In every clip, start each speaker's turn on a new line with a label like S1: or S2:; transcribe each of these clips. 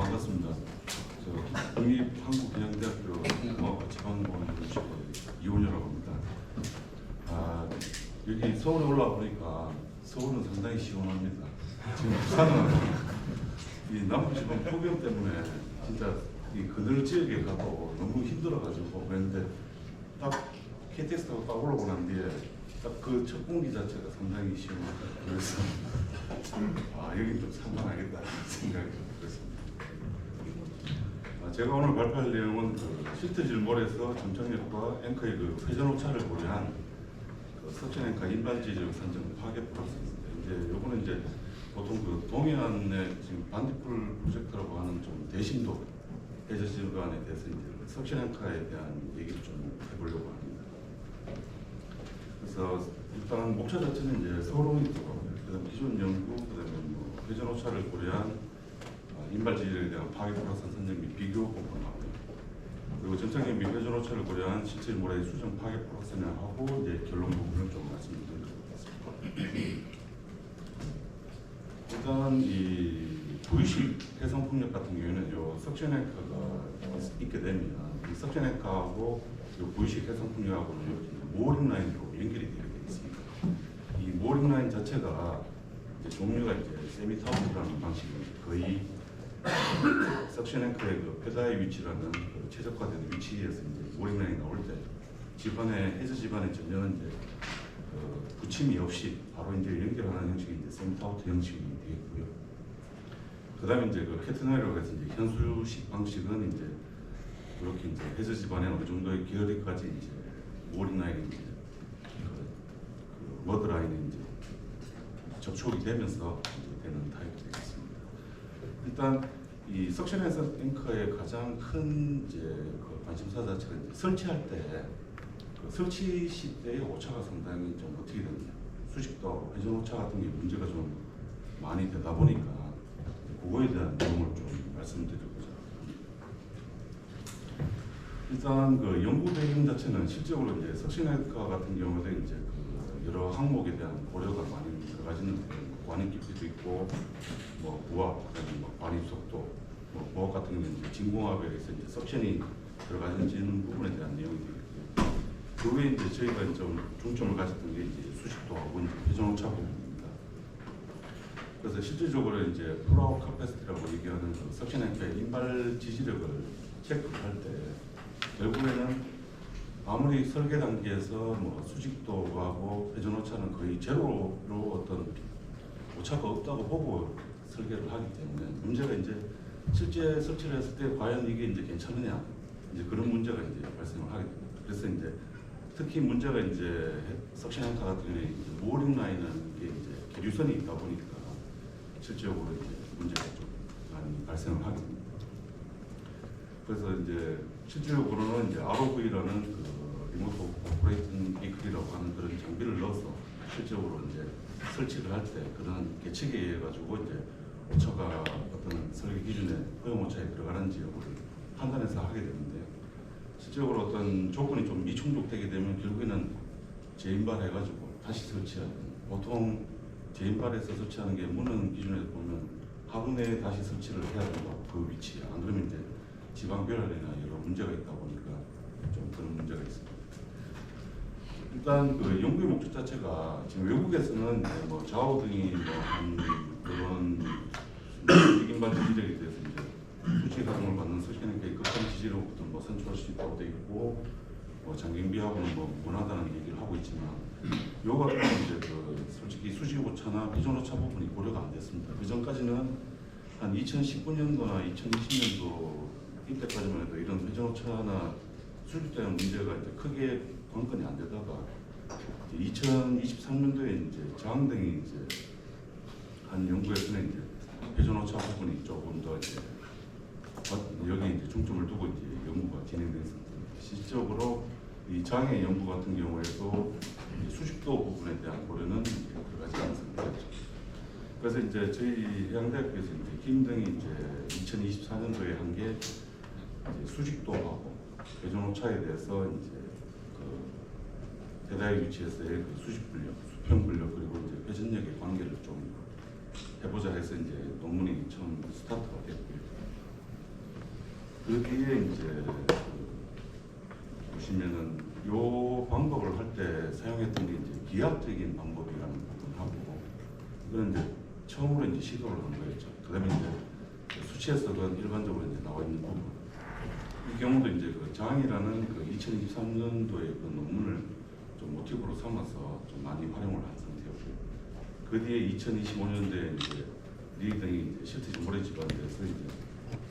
S1: 반갑습니다. 저 국립한국경영대학교 공학과 지방공학연구실의 이원효라고 합니다. 여기 서울에 올라와 보니까 서울은 상당히 시원합니다. 지금 부산은 이 남부지방 폭염 때문에 진짜 이 그늘 지역에 가도 너무 힘들어가지고 그랬는데 딱 KTX 타고 딱 올라오고 난 뒤에 딱 그 첫 공기 자체가 상당히 시원하다. 그래서 여기 좀 살만하겠다 생각이 들었습니다. 제가 오늘 발표할 내용은 실트질몰에서 점착역과 앵커의 회전 오차를 고려한 석션 앵커 인반지적 산정 파괴 프로세스입니다. 이제 요거는 이제 보통 동해안의 지금 반딧불 프로젝트라고 하는 좀 대심도 해저 질관에 대해서 이제 석션 앵커에 대한 얘기를 좀 해보려고 합니다. 그래서 일단 목차 자체는 이제 서울홍이 쪽, 그다음 기존 연구, 그다음에 회전 오차를 고려한 인발 지질에 대한 파괴 프로세스 선정 및 비교 공부하고요. 그리고 점착역 및 회전 오차를 고려한 실질모래의 수정 파괴 프로세스를 하고 이제 결론 부분을 좀 말씀드리도록 하겠습니다. 일단 이 V식 해상 풍력 같은 경우에는 요 석션 앵커가 있게 되면 이 석션 앵커하고 요 V식 해상 풍력하고는 모어링 라인으로 연결이 되게 되어 있습니다. 이 모어링 라인 자체가 이제 종류가 이제 세미타우트라는 방식으로 거의 석션 앵커의 그 페다의 위치라는 그 최적화된 위치에서 이제 모어링 라인이 나올 때 집안에 해저 집안의 전면은 이제 붙임이 없이 바로 이제 연결하는 형식이 이제 세미타우트 형식이 되겠고요. 그다음에 이제 그 캐트너라고 해서 이제 현수식 방식은 이제 이렇게 이제 해저 집안에 어느 정도의 결의까지 이제 모어링 라인이 이제 그 머드 라인이 이제 접촉이 되면서 이제 되는 타입이 되겠습니다. 일단 이 석션 앵커의 가장 큰 이제 그 관심사 자체가 이제 설치할 때 그 설치 시대의 오차가 상당히 좀 어떻게 되느냐, 수직도 회전 오차 같은 게 문제가 좀 많이 되다 보니까 그거에 대한 내용을 좀 말씀드리고자 합니다. 일단 그 연구 배경 자체는 실제로 이제 석션 앵커 같은 경우에도 이제 그 여러 항목에 대한 고려가 많이 들어가지는데 관입 깊이도 있고 뭐 부합, 그다음에 뭐 관입 속도, 뭐 부합 같은 경우는 이제 진공압에 의해서 이제 석션이 들어가지는 부분에 대한 내용이 되겠고요. 그 외에 이제 저희가 좀 중점을 가졌던 게 이제 수식도하고 이제 회전 오차 부분입니다. 그래서 실질적으로 이제 플로우 카패시티라고 얘기하는 그 석션 앵커의 인발 지지력을 체크할 때 결국에는 아무리 설계 단계에서 뭐 수직도하고 회전 오차는 거의 제로로 어떤 오차가 없다고 보고 설계를 하기 때문에 문제가 이제 실제 설치를 했을 때 과연 이게 이제 괜찮느냐, 이제 그런 문제가 이제 발생을 하게 됩니다. 그래서 이제 특히 문제가 이제 석션 앵커 같은 경우에 모어링 라인은 이게 이제 계류선이 있다 보니까 실질적으로 이제 문제가 좀 많이 발생을 하게 됩니다. 그래서 이제 실질적으로는 이제 ROV라는 그 리모트 오퍼레이팅 베이클이라고 하는 그런 장비를 넣어서 실질적으로 이제 설치를 할 때 그런 계측에 의해 가지고 이제 오차가 어떤 설계 기준에 허용 오차에 들어가는지 여부를 판단해서 하게 되는데, 실제적으로 어떤 조건이 좀 미충족되게 되면 결국에는 재인발 해가지고 다시 설치하는, 보통 재인발에서 설치하는 게 무능 기준에서 보면 하루 내에 다시 설치를 해야 된다고, 그 위치에. 안 그러면 이제 지방 결합이나 여러 문제가 있다 보니까 좀 그런 문제가 있습니다. 일단 그 연구의 목적 자체가 지금 외국에서는 뭐 좌우 등이 뭐한 그런 인발 지지력에 대해서 이제 수직 가동을 받는 석션 앵커의 극한 지지력부터 뭐 선출할 수 있다고 돼 있고, 뭐 장경비하고는 뭐 무관하다는 얘기를 하고 있지만, 요 같은 이제 그 솔직히 수직 오차나 회전 오차 부분이 고려가 안 됐습니다. 그 전까지는 한 2019년도나 2020년도 이때까지만 해도 이런 회전 오차나 수직되는 문제가 이제 크게 관건이 안 되다가 2023년도에 이제 장등이 이제 한 연구에서는 이제 회전 오차 부분이 조금 더 이제 여기 이제 중점을 두고 이제 연구가 진행됐습니다. 실질적으로 이 장애 연구 같은 경우에도 수직도 부분에 대한 고려는 들어가지 않습니다. 그래서 이제 저희 해양대학교에서 이제 김등이 이제 2024년도에 한 게 수직도하고 회전 오차에 대해서 이제 그 대다의 위치에서의 그 수직 분력, 수평 분력, 그리고 이제 회전력의 관계를 좀 해보자 해서 이제 논문이 처음 스타트가 됐고요. 그 뒤에 이제 보시면은 요 방법을 할 때 사용했던 게 이제 기하학적인 방법이라는 부분하고 이건 이제 처음으로 이제 시도를 한 거였죠. 그다음에 이제 수치에서도 일반적으로 이제 나와 있는 부분. 이 경우도 이제 그 장이라는 그 2023년도의 그 논문을 좀 모티브로 삼아서 좀 많이 활용을 한 상태였고, 그 뒤에 2025년도에 이제 리 등이 이제 실제 모래 집안에서 이제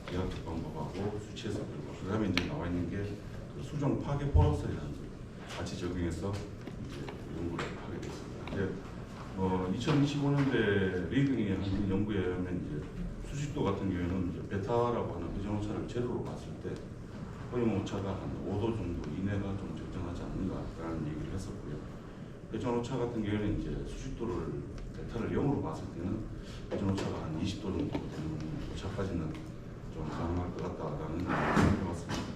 S1: 기하학적 방법하고 수치에서 그리고 그다음에 이제 나와 있는 게 그 수정 파괴 보너스라는 걸 같이 적용해서 이제 연구를 하게 됐습니다. 근데 2025년대 리 등이 한 연구에 의하면 이제 수식도 같은 경우에는 이제 베타라고 하는 회전 오차를 제로로 봤을 때 허용 오차가 한 5도 정도 이내가 좀 적정하지 않는가라는 얘기를 했었고요. 회전 오차 같은 경우에는 이제 수식도를 베타를 0으로 봤을 때는 회전 오차가 한 20도 정도 되는 오차까지는 좀 가능할 것 같다라는 얘기를 해봤습니다.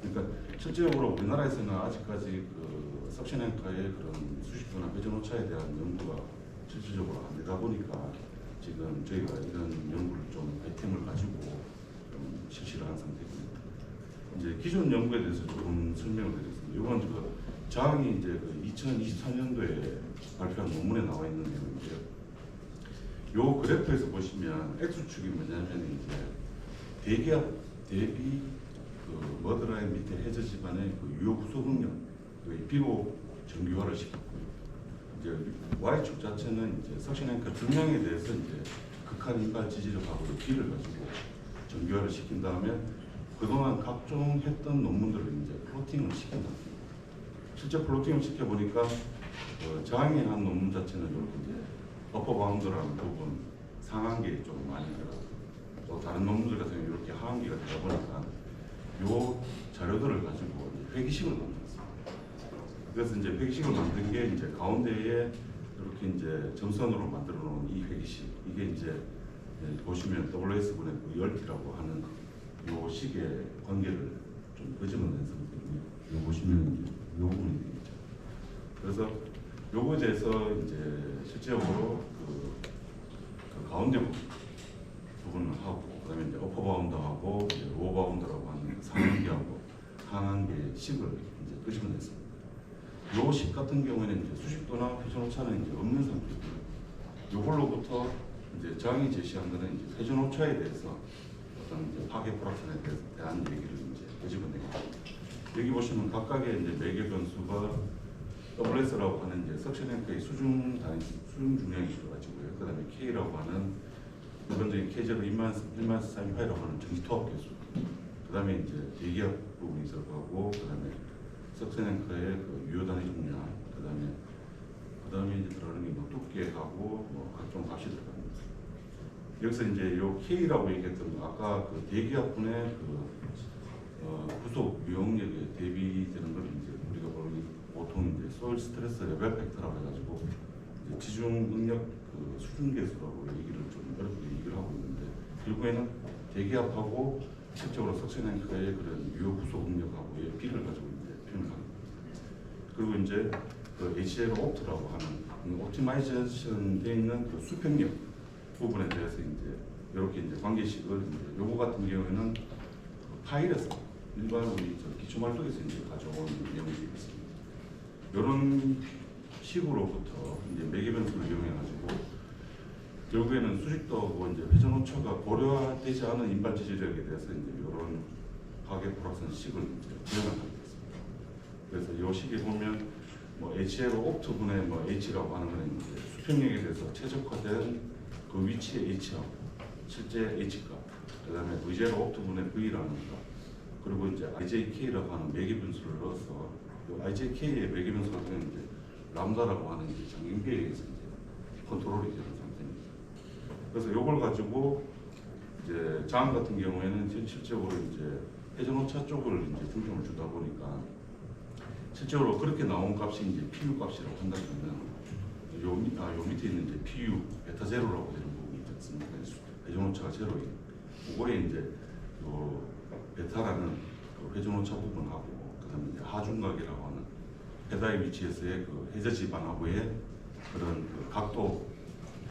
S1: 그러니까 실제적으로 우리나라에서는 아직까지 그 석신행과의 그런 수식도나 회전 오차에 대한 연구가 실질적으로 안 되다 보니까 지금 저희가 이런 연구를 좀 아이템을 가지고 좀 실시를 한 상태입니다. 이제 기존 연구에 대해서 조금 설명을 드리겠습니다. 이건 그 장이 이제 그 2024년도에 발표한 논문에 나와 있는 내용인데요. 요 그래프에서 보시면 X축이 뭐냐면 이제 대기압 대비 그 머드라인 밑에 해저 지반의 그 유효 구속 능력, 그 비로 정규화를 시켰고요. 이제 Y축 자체는 이제 석신행과 중량에 대해서 이제 극한 인발 지지력하고 B를 가지고 정규화를 시킨 다음에 그동안 각종 했던 논문들을 이제 플로팅을 시킨다. 실제 플로팅을 시켜보니까 저항의 한 논문 자체는 이렇게 이제 어퍼 바운드라는 부분 상한계에 좀 많이 들어가고 또 다른 논문들 같은 경우 이렇게 하한계가 되다 보니까 요 자료들을 가지고 이제 회기식을 만들었습니다. 그래서 이제 회기식을 만든 게 이제 가운데에 이렇게 이제 점선으로 만들어 놓은 이 회기식, 이게 이제 보시면 WS분의 열기라고 하는 요 식의 관계를 좀 끄집어낸 상태거든요. 요 보시면 이제 요 부분이 되겠죠. 그래서 요거에 대해서 이제 실제적으로 그 가운데 부분을 하고 그다음에 이제 어퍼 바운드하고 로어 바운드라고 하는 상한계하고 하한계 식을 이제 끄집어냈습니다. 요 식 같은 경우에는 이제 수식도나 회전 오차는 이제 없는 상태고요. 요걸로부터 이제 장이 제시한 거는 이제 회전 오차에 대해서 어떤 이제 파괴 프락션에 대한 얘기를 이제 끄집어내고 여기 보시면 각각의 이제 매개 변수가 WS라고 하는 이제 석션행과의 수중 중량이 있어가지고요. 그다음에 K라고 하는 일반적인 K0 13428이라고 하는 전기 투합 개수. 그다음에 이제 대기압 부분이 들어가고 그다음에 석션행과의 그 유효 단위 중량. 그다음에 이제 들어가는 게 뭐 두께하고 뭐 각종 값이 들어갑니다. 여기서 이제 요 K라고 얘기했던 거 아까 그 대기압분의 구속 유용력에 대비되는 걸 이제 우리가 보통 이제 소일 스트레스 레벨 팩터라고 해가지고 이제 지중 응력 그 수준 계수라고 얘기를 좀 어렵게 얘기를 하고 있는데 결국에는 대기압하고 실적으로 석션행과의 그런 유효 구속 응력하고의 비를 가지고 이제 표현을 합니다. 그리고 이제 그 HL 옵트라고 하는 옵티마이제이션 돼 있는 그 수평력 부분에 대해서 이제 이렇게 이제 관계식을 이제 요거 같은 경우에는 파일에서 일반 우리 기초말뚝에서 이제 가져온 내용이 있습니다. 이런 식으로부터 이제 매개 변수를 이용해가지고 결국에는 수식도하고 이제 회전 오차가 고려되지 않은 인발 지지력에 대해서 이제 이런 파괴 프락션 식을 이제 구현하게 됐습니다. 그래서 이 식에 보면 뭐 HL 옵트분의 뭐 H라고 하는 거는 이제 수평력에 대해서 최적화된 그 위치의 H하고 실제 H값, 그다음에 VJ 옵트분의 V라는 것, 그리고 이제 IJK라고 하는 매개 변수를 넣어서 그 IJK의 매개 변수 같은 경우는 이제 람다라고 하는 이제 정경비에 의해서 이제 컨트롤이 되는 상태입니다. 그래서 이걸 가지고 이제 장 같은 경우에는 실제적으로 이제 회전 오차 쪽을 이제 중점을 주다 보니까 실제로 그렇게 나온 값이 이제 PU 값이라고 한다면 요 밑에 있는 이제 PU 베타 제로라고 되는 부분이 있지 않습니까? 회전 오차가 제로인 그거에 이제 요 베타라는 그 회전 오차 부분하고 그다음에 이제 하중각이라고 하는 베타의 위치에서의 그 해저 지반하고의 그런 그 각도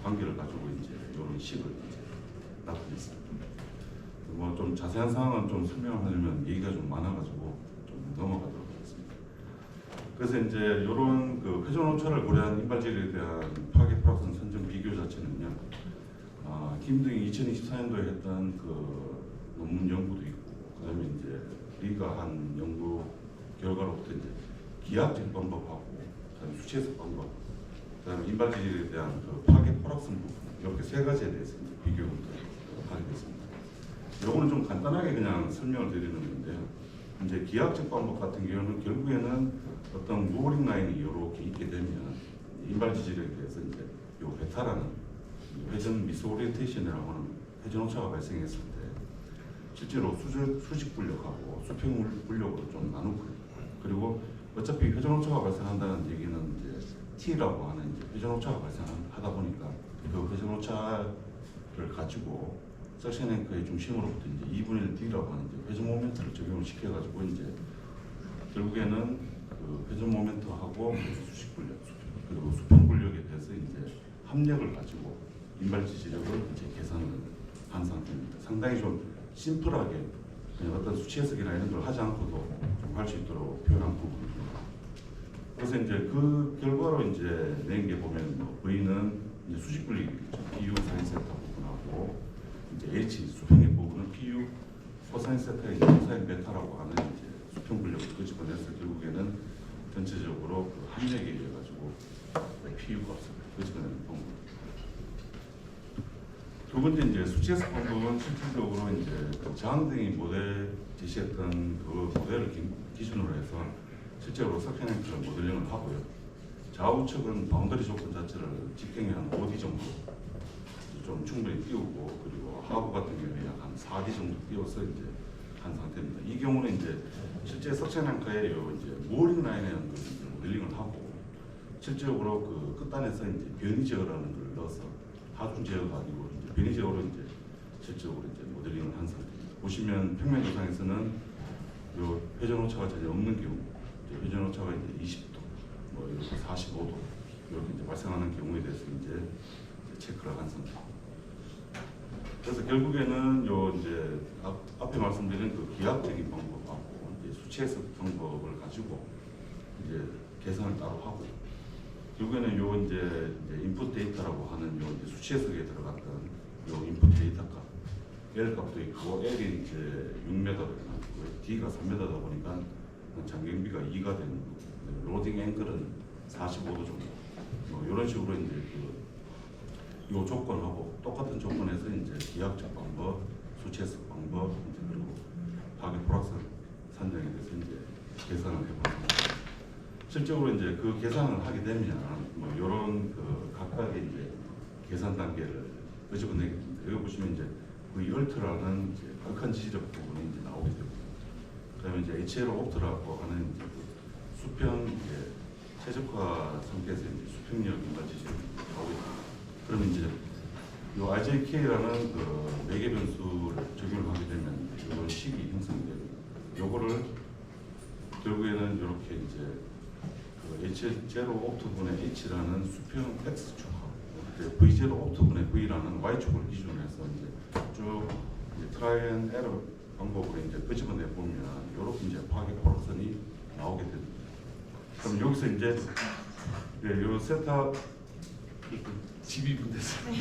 S1: 관계를 가지고 이제 이런 식을 이제 나타냈습니다. 뭐 좀 자세한 사항은 좀 설명하려면 얘기가 좀 많아가지고 좀 넘어가도록 하겠습니다. 그래서 이제 이런 그 회전 오차를 고려한 인발질에 대한 파괴 프락션 선정 비교 자체는요, 김등이 2024년도에 했던 그 논문 연구도 있고, 그다음에 이제 리가 한 연구 결과로부터 이제 기하학적 방법하고, 그다음에 수치해석 방법, 그다음에 인발질에 대한 그 파괴 프락션 부분, 이렇게 세 가지에 대해서 이제 비교를 하게 됐습니다. 요거는 좀 간단하게 그냥 설명을 드리는 건데요. 이제 기하학적 방법 같은 경우는 결국에는 어떤 무어링 라인이 이렇게 있게 되면 인발 지질에 대해서 이제 요 베타라는 회전 미스 오리엔테이션이라고 하는 회전 오차가 발생했을 때 실제로 수직 분력하고 수평 분력으로 좀 나누고, 그리고 어차피 회전 오차가 발생한다는 얘기는 이제 T라고 하는 이제 회전 오차가 발생하다 보니까 그 회전 오차를 가지고 석션 앵커의 중심으로부터 이제 2분의 1 D라고 하는 이제 회전 모멘트를 적용을 시켜가지고 이제 결국에는 그 회전 모멘트하고 수직 분력 그리고 수평 분력에 대해서 이제 합력을 가지고 인발 지지력을 이제 계산을 한 상태입니다. 상당히 좀 심플하게 그냥 어떤 수치 해석이나 이런 걸 하지 않고도 좀 할 수 있도록 표현한 부분입니다. 그래서 이제 그 결과로 이제 낸 게 보면 뭐 V는 이제 수직 분력이겠죠. PU 사인 세타 부분하고 이제 H 수평의 부분은 PU 코사인 세타의 코사인 베타라고 하는 이제 수평 분력을 끄집어내서 결국에는 전체적으로 그 합력에 의해 가지고 PU 값을 끄집어내는 방법. 두 번째 이제 수치해석 방법은 실질적으로 이제 그 장등이 모델 제시했던 그 모델을 기준으로 해서 실제로 석션 앵커를 모델링을 하고요. 좌우측은 바운더리 조건 자체를 직경이 한 5D 정도 좀 충분히 띄우고, 그리고 하부 같은 경우에 약 한 4D 정도 띄워서 이제 한 상태입니다. 이 경우는 이제 실제 석션 앵커의 이제 무어링 라인에 대한 모델링을 하고, 실질적으로 그 끝단에서 이제 변이 제어라는 걸 넣어서 하중 제어가 아니고 이제 변이 제어로 이제 실질적으로 이제 모델링을 한 상태입니다. 보시면 평면 조상에서는 요 회전 오차가 전혀 없는 경우, 이제 회전 오차가 이제 20도, 뭐 이렇게 45도 이렇게 이제 발생하는 경우에 대해서 이제 체크를 한 상태. 그래서 결국에는 요 이제 앞에 말씀드린 그 기하학적인 방법하고 이제 수치 해석 방법을 가지고 이제 계산을 따로 하고, 결국에는 요 이제 인풋 데이터라고 하는 요 이제 수치 해석에 들어갔던 요 인풋 데이터 값, L 값도 있고 L이 이제 6m로 해놨고 D가 3m다 보니까 장경비가 2가 되는 거고, 로딩 앵글은 45도 정도. 뭐 이런 식으로 이제 요 조건하고 똑같은 조건에서 이제 기하학적 방법, 수치 해석 방법, 이제 그리고 파괴 프락션 산정에 대해서 이제 계산을 해봤습니다. 실적으로 이제 그 계산을 하게 되면 뭐 이런 그 각각의 이제 계산 단계를 끄집어내게 됩니다. 여기 보시면 이제 V 얼트라는 이제 극한 지지력 부분이 이제 나오게 되고, 그다음에 이제 HL 옵트라고 하는 이제 그 수평 이제 최적화 상태에서 이제 수평력 인발 지지력이 나오게 됩니다. 그러면 이제 요 RJK라는 그 매개 변수를 적용을 하게 되면 이런 식이 형성이 됩니다. 요거를 결국에는 이렇게 이제 H0 옵트분의 H라는 수평 X축하고 V0 옵트분의 V라는 Y축을 기준으로 해서 이제 쭉 이제 트라이 앤 에러 방법으로 이제 끄집어내 보면 이렇게 이제 파괴 프락션이 나오게 됩니다. 그럼 여기서 이제 요 세타 집이 분됐어요.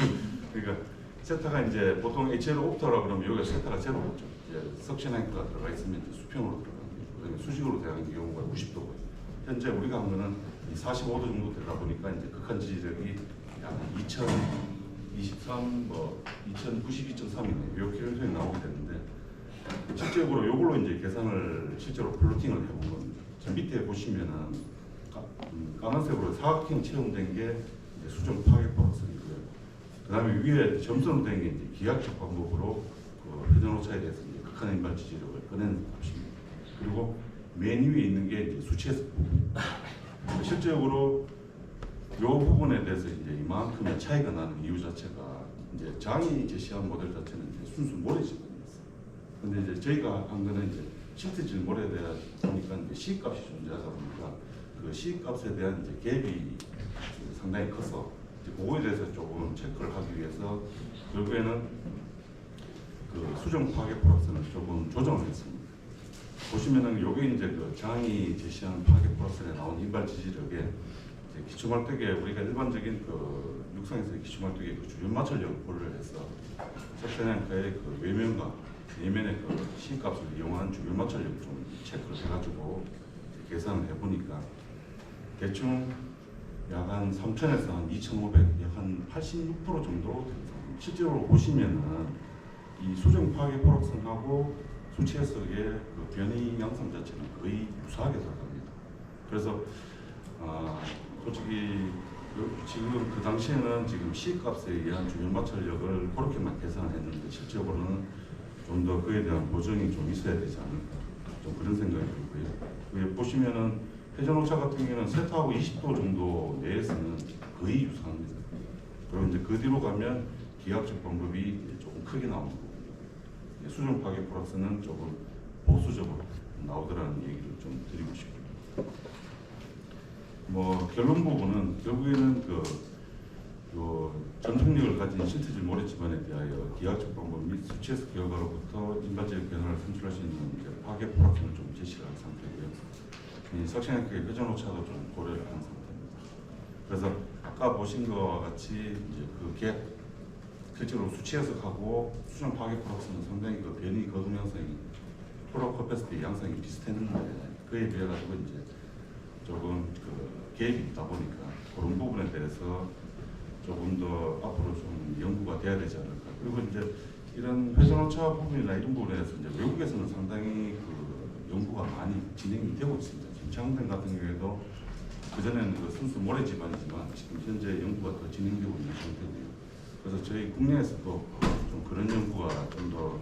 S1: 그러니까 세타가 이제 보통 H0 옵트라고 그러면 여기가 세타가 제로겠죠. 이제 석션 앵커가 들어가 있으면 이제 수평으로 들어가는 거고, 그다음에 수직으로 들어가는 경우가 90도고요. 현재 우리가 한 거는 45도 정도 되다 보니까 이제 극한 지지력이 약 2023, 뭐 2092.3이네. 이렇게 현상이 나오게 되는데, 실제적으로 이걸로 이제 계산을 실제로 플로팅을 해본 겁니다. 저 밑에 보시면은 까만색으로 사각형 채용된 게 이제 수정 파괴 프락션이고요. 그다음에 위에 점선으로 된 게 이제 기하학적 방법으로 그 회전 오차에 대해서 이제 극한 인발 지지력을 꺼낸 것입니다. 그리고 맨 위에 있는 게 이제 수치 해석 부분. 실제적으로 이 부분에 대해서 이제 이만큼의 차이가 나는 이유 자체가 이제 장이 제시한 모델 자체는 이제 순수 모래지분이었어요. 근데 이제 저희가 한 거는 이제 실트질 모래에 대한 보니까 이제 C 값이 존재하다 보니까 그 C 값에 대한 이제 갭이 상당히 커서 이제 그거에 대해서 조금 체크를 하기 위해서 결국에는 그 수정 파괴 플러스는 조금 조정을 했습니다. 보시면은 요게 이제 그 장이 제시한 파괴 플러스에 나온 인발 지지력에 이제 기초말뚝에 우리가 일반적인 그 육상에서의 기초말뚝의 그 주변 마찰력을 고려를 해서 석션앵커의 그 외면과 내면의 그 C값을 이용한 주변 마찰력을 좀 체크를 해가지고 계산을 해보니까 대충 약 한 3,000에서 한 2,500, 약 한 86% 정도 됩니다. 실제로 보시면은 이 수정 파괴 포락선하고 수치 해석의 그 변이 양상 자체는 거의 유사하게 돌아갑니다. 그래서 솔직히 지금 그 당시에는 지금 C값에 의한 주변 마찰력을 그렇게만 계산을 했는데 실제로는 좀 더 그에 대한 보정이 좀 있어야 되지 않을까 좀 그런 생각이 들고요. 보시면은 회전오차 같은 경우에는 세타하고 20도 정도 내에서는 거의 유사합니다. 그리고 이제 그 뒤로 가면 기하학적 방법이 조금 크게 나오는 거고요. 수정 파괴 플러스는 조금 보수적으로 나오더라는 얘기를 좀 드리고 싶고요. 뭐 결론 부분은 결국에는 전통력을 가진 신체질 모래지반에 대하여 기하학적 방법 및 수치 해석 결과로부터 인발적 변화를 산출할 수 있는 파괴 플러스는 좀 제시를 한 상태고요. 이 석션앵커의 회전오차도 좀 고려를 한 상태입니다. 그래서 아까 보신 것과 같이 이제 실제로 수치 해석하고 수정 파괴 플러스는 상당히 그 변이 거동 양상이 프로 커패시티 양상이 비슷했는데 그에 비해 가지고 이제 조금 그 갭이 있다 보니까 그런 부분에 대해서 조금 더 앞으로 좀 연구가 돼야 되지 않을까. 그리고 이제 이런 회전오차 부분이나 이런 부분에서 이제 외국에서는 상당히 그 연구가 많이 진행이 되고 있습니다. 지금 같은 경우에도 그전에는 그 순수 모래 지반이지만 지금 현재 연구가 더 진행되고 있는 상태고요. 그래서 저희 국내에서도 좀 그런 연구가 좀 더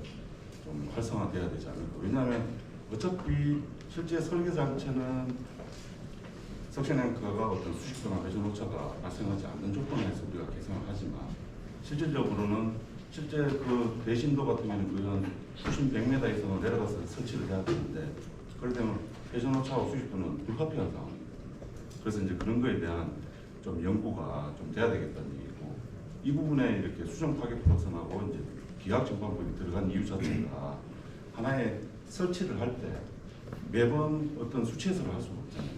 S1: 좀 활성화돼야 되지 않을까. 왜냐하면 어차피 실제 설계 자체는 석션앵커가 어떤 수직도나 회전오차가 발생하지 않는 조건에서 우리가 계산을 하지만 실질적으로는 실제 그 대신도 같은 경우는 그런 수심 100m 이상을 내려가서 설치를 해야 되는데 그럴 때는 회전오차와 수직도는 불가피한 상황입니다. 그래서 이제 그런 거에 대한 좀 연구가 좀 돼야 되겠다는 얘기고 이 부분에 이렇게 수정 파괴 플러스하고 이제 기하학적 방법이 들어간 이유 자체가 하나의 설치를 할 때 매번 어떤 수치 해석을 할 수가 없잖아요.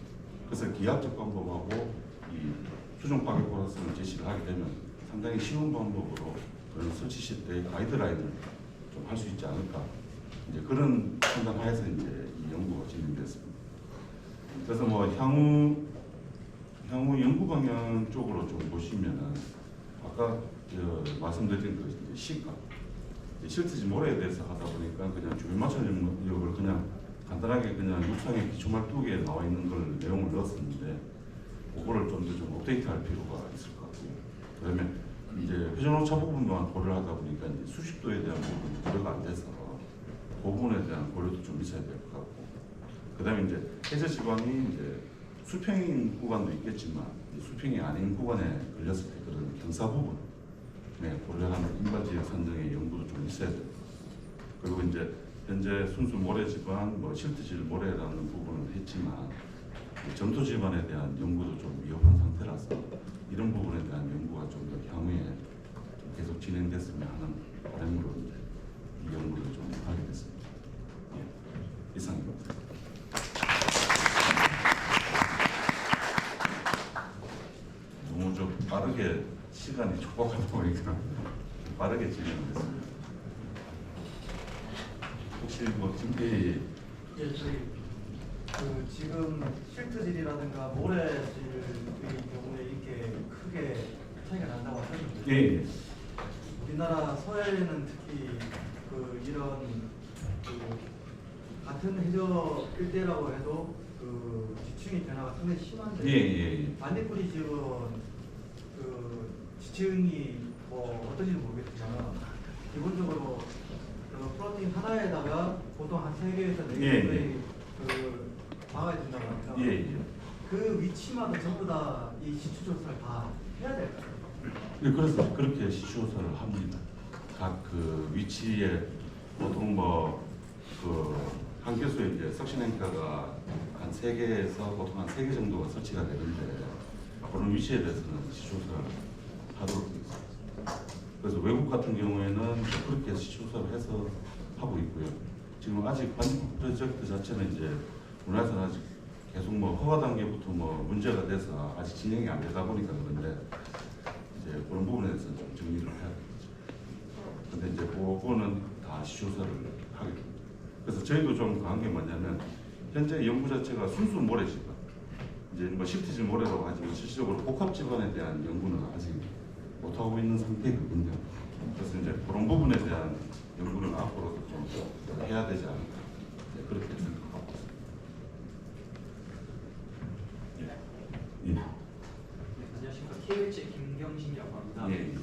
S1: 그래서 기하학적 방법하고 이 수정 파괴 플러스를 제시를 하게 되면 상당히 쉬운 방법으로 그런 설치 시대의 가이드라인을 좀 할 수 있지 않을까. 이제 그런 판단하에서 이제 이 연구가 진행됐습니다. 그래서 뭐 향후 연구 방향 쪽으로 좀 보시면은 아까 말씀드린 그 C값, 실트지 모래에 대해서 하다 보니까 그냥 주변 마찰력을 그냥 간단하게 그냥 육상의 기초말뚝에 나와 있는 걸 내용을 넣었었는데 그거를 좀 더 좀 업데이트할 필요가 있을 것 같고요. 그다음에 이제 회전오차 부분만 고려를 하다 보니까 이제 수식도에 대한 부분이 고려가 안 돼서 그 부분에 대한 고려도 좀 있어야 될 것 같고, 그다음에 이제 해저 지방이 이제 수평인 구간도 있겠지만 수평이 아닌 구간에 걸렸을 때 그런 경사 부분 고려하는 인발지역 산정의 연구도 좀 있어야 돼요. 그리고 이제 현재 순수 모래 지반, 뭐 실트질 모래라는 부분을 했지만 점토 지반에 대한 연구도 좀 위협한 상태라서 이런 부분에 대한 연구가 좀 더 향후에 좀 계속 진행됐으면 하는 바람으로 이제 이 연구를 좀 하게 됐습니다. 예, 이상입니다. 너무 좀 빠르게 시간이 촉박하다 보니까 빠르게 진행됐습니다. 혹시 뭐 준비?
S2: 예, 저희 지금 실트질이라든가 모래질의 경우에 이렇게 크게 차이가 난다고 하셨는데,
S1: 예.
S2: 우리나라 서해는 특히 이런 같은 해저 일대라고 해도 지층의 변화가 상당히 심한데, 반딧불이 지역은 지층이 뭐 어떤지는 모르겠지만 기본적으로 플로팅 하나에다가 보통 한 3개에서 4개의 막아야 된다고 합니다. 그 위치마다 전부 다 이 시추 조사를 다 해야 될까요?
S1: 네, 그래서 그렇게 시추 조사를 합니다. 각 그 위치에 보통 한 개수에 이제 석션앵커가 한 3개에서 보통 한 3개 정도가 설치가 되는데 그런 위치에 대해서는 시추 조사를 하도록 되어 있습니다. 그래서 외국 같은 경우에는 그렇게 시추설을 해서 하고 있고요. 지금 아직 반입 프로젝트 자체는 이제 우리나라에서는 아직 계속 뭐 허가 단계부터 뭐 문제가 돼서 아직 진행이 안 되다 보니까 그런데 이제 그런 부분에 대해서 좀 정리를 해야 되겠죠. 근데 이제 그거는 다 시추설을 하게 됩니다. 그래서 저희도 좀 강한 게 뭐냐면 현재 연구 자체가 순수 모래 집안, 이제 뭐 시프티질 모래라고 하지만 실질적으로 복합 집안에 대한 연구는 아직 못 하고 있는 상태거든요. 그래서 이제 그런 부분에 대한 연구는 앞으로도 좀 해야 되지 않을까, 네, 그렇게 생각하고 있습니다. 예.
S3: 네, 안녕하십니까. KLG 김경신이라고 합니다.
S1: 예.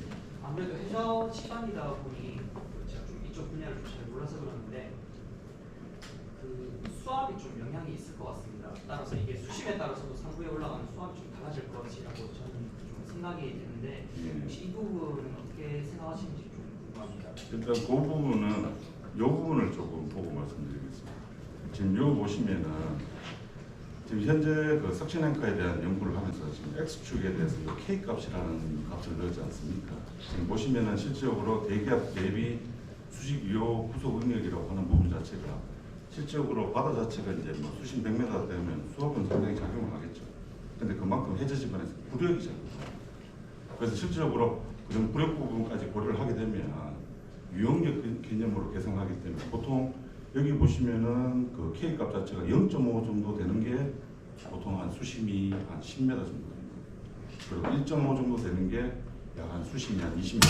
S3: 아무래도 회사 집안이다 보니 제가 좀 이쪽 분야를 좀 잘 몰라서 그러는데 그 수압이 좀 영향이 있을 것 같습니다. 따라서 이게 수심에 따라서도 상부에 올라가는 수압이 좀 달라질 것이라고 저는 좀 생각이 되는데
S1: 예.
S3: 혹시 이 부분은 어떻게 생각하시는지 좀 궁금합니다.
S1: 일단 그 부분은 이 부분을 조금 보고 말씀드리겠습니다. 지금 여기 보시면은 지금 현재 그 석션 앵커에 대한 연구를 하면서 지금 X축에 대해서 이 K 값이라는 값을 넣지 않습니까? 지금 보시면은 실질적으로 대기압 대비 수직 위호 구속 응력이라고 하는 부분 자체가 실질적으로 바다 자체가 이제 뭐 수심 100m 되면 수압은 상당히 작용을 하겠죠. 근데 그만큼 해저 집안에서 부력이 작용해요. 그래서 실질적으로 그런 부력 부분까지 고려를 하게 되면 유형력 개념으로 계산하기 때문에 보통 여기 보시면은 그 K 값 자체가 0.5 정도 되는 게 보통 한 수심이 한 10m 정도 됩니다. 그리고 1.5 정도 되는 게 약 한 수심이 한 20m.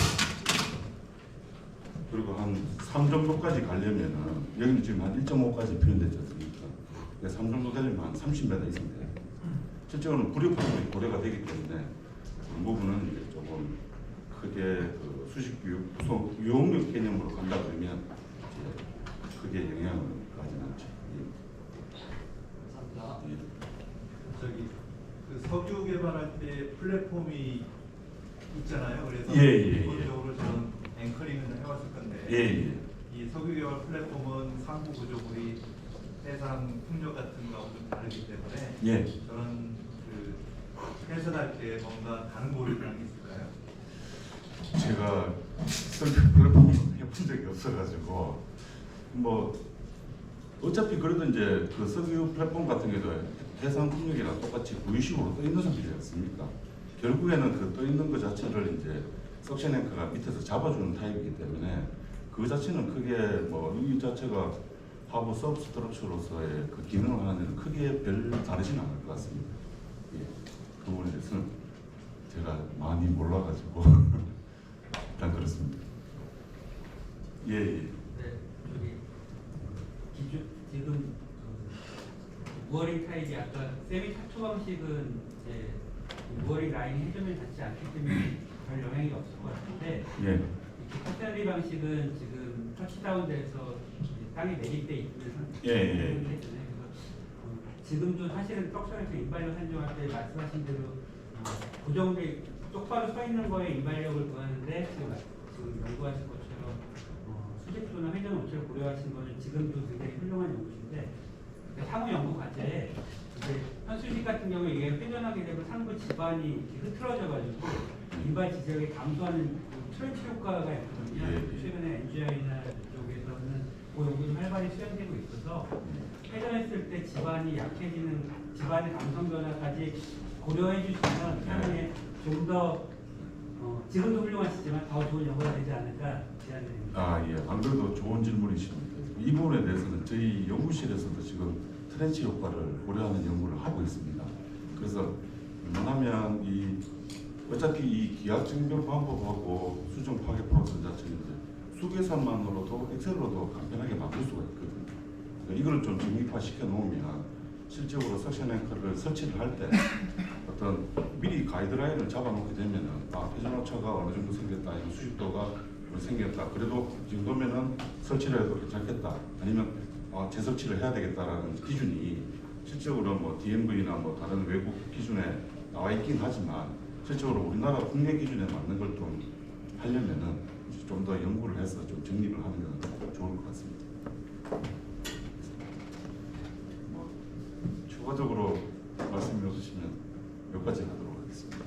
S1: 그리고 한 3 정도까지 가려면은 여기는 지금 한 1.5까지 표현되지 않습니까? 3 정도 되려면 한 30m 이상 돼요. 실제로는 부력 부분이 고려가 되기 때문에 그 부분은 이제 조금 크게 그 수직 구성 유형력 개념으로 간다 그러면 이제 크게 영향을 가지는 않죠.
S3: 감사합니다.
S1: 예.
S4: 저기 그 석유 개발할 때 플랫폼이 있잖아요. 그래서
S1: 예.
S4: 기본적으로 저는 앵커링을 해왔을 건데
S1: 예.
S4: 이 석유 개발 플랫폼은 상부 구조물이 해상 풍력 같은 거하고 좀 다르기 때문에
S1: 예.
S4: 저는 그 해설할 때 뭔가 다른 고려가 있을까요?
S1: 제가 석유 플랫폼을 해본 적이 없어가지고 뭐 어차피 그래도 이제 그 석유 플랫폼 같은 경우도 해상 풍력이랑 똑같이 구유식으로 떠 있는 상태지 않습니까? 결국에는 그 떠 있는 것 자체를 이제 석션 앵커가 밑에서 잡아주는 타입이기 때문에 그 자체는 크게 뭐 이 자체가 하부 서브스트럭처로서의 그 기능을 하는 데는 크게 별 다르지는 않을 것 같습니다. 예. 그 부분에 대해서는 제가 많이 몰라가지고 일단 그렇습니다. 예.
S5: 네, 저기 지금 무어링 타입이 아까 세미 착초 방식은 이제 무어링 라인이 해저면 닿지 않기 때문에 별 영향이 없을 것 같은데
S1: 예.
S5: 카트리 방식은 지금 터치다운돼서 땅에 내립돼 있는
S1: 예.
S5: 그래서 지금도 사실은 떡션에서 인발력 산정할 때 말씀하신 대로 고정돼 똑바로 서 있는 거에 인발력을 구하는데 지금 연구하신 것처럼 수직도나 회전 원칙을 고려하신 거는 지금도 굉장히 훌륭한 연구인데 상호 연구 과제에 이제 현수식 같은 경우에 이게 회전하게 되고 상부 지반이 흐트러져가지고 인발 지적이 감소하는 그 트렌치 효과가 있거든요.
S1: 예.
S5: 최근에 NGI나 쪽에서는 그 연구도 활발히 수행되고 있어서 회전했을 때 지반이 약해지는 지반의 감성 변화까지 고려해 주시면 향후에 좀 더 지금도 훌륭하시지만 더 좋은 연구가 되지 않을까 제안드립니다.
S1: 아, 예. 안 그래도 좋은 질문이십니다. 이 부분에 대해서는 저희 연구실에서도 지금 트렌치 효과를 고려하는 연구를 하고 있습니다. 그래서 웬만하면 어차피 이 기압 증명 방법하고 수정 파괴 프로세스 자체는 이제 수계산만으로도 엑셀로도 간편하게 만들 수가 있거든요. 그러니까 이걸 좀 정립화 시켜 놓으면 실제로 석션 앵커를 설치를 할 때 어떤 미리 가이드라인을 잡아놓게 되면은 회전 오차가 어느 정도 생겼다, 이거 수직도가 생겼다. 그래도 이 정도면은 설치를 해도 괜찮겠다. 아니면 재설치를 해야 되겠다라는 기준이 실적으로 뭐 DMV나 뭐 다른 외국 기준에 나와 있긴 하지만 실적으로 우리나라 국내 기준에 맞는 걸 좀 하려면은 좀 더 연구를 해서 좀 정립을 하는 건 좋을 것 같습니다. 뭐 추가적으로 말씀이 없으시면 몇 가지 하도록 하겠습니다.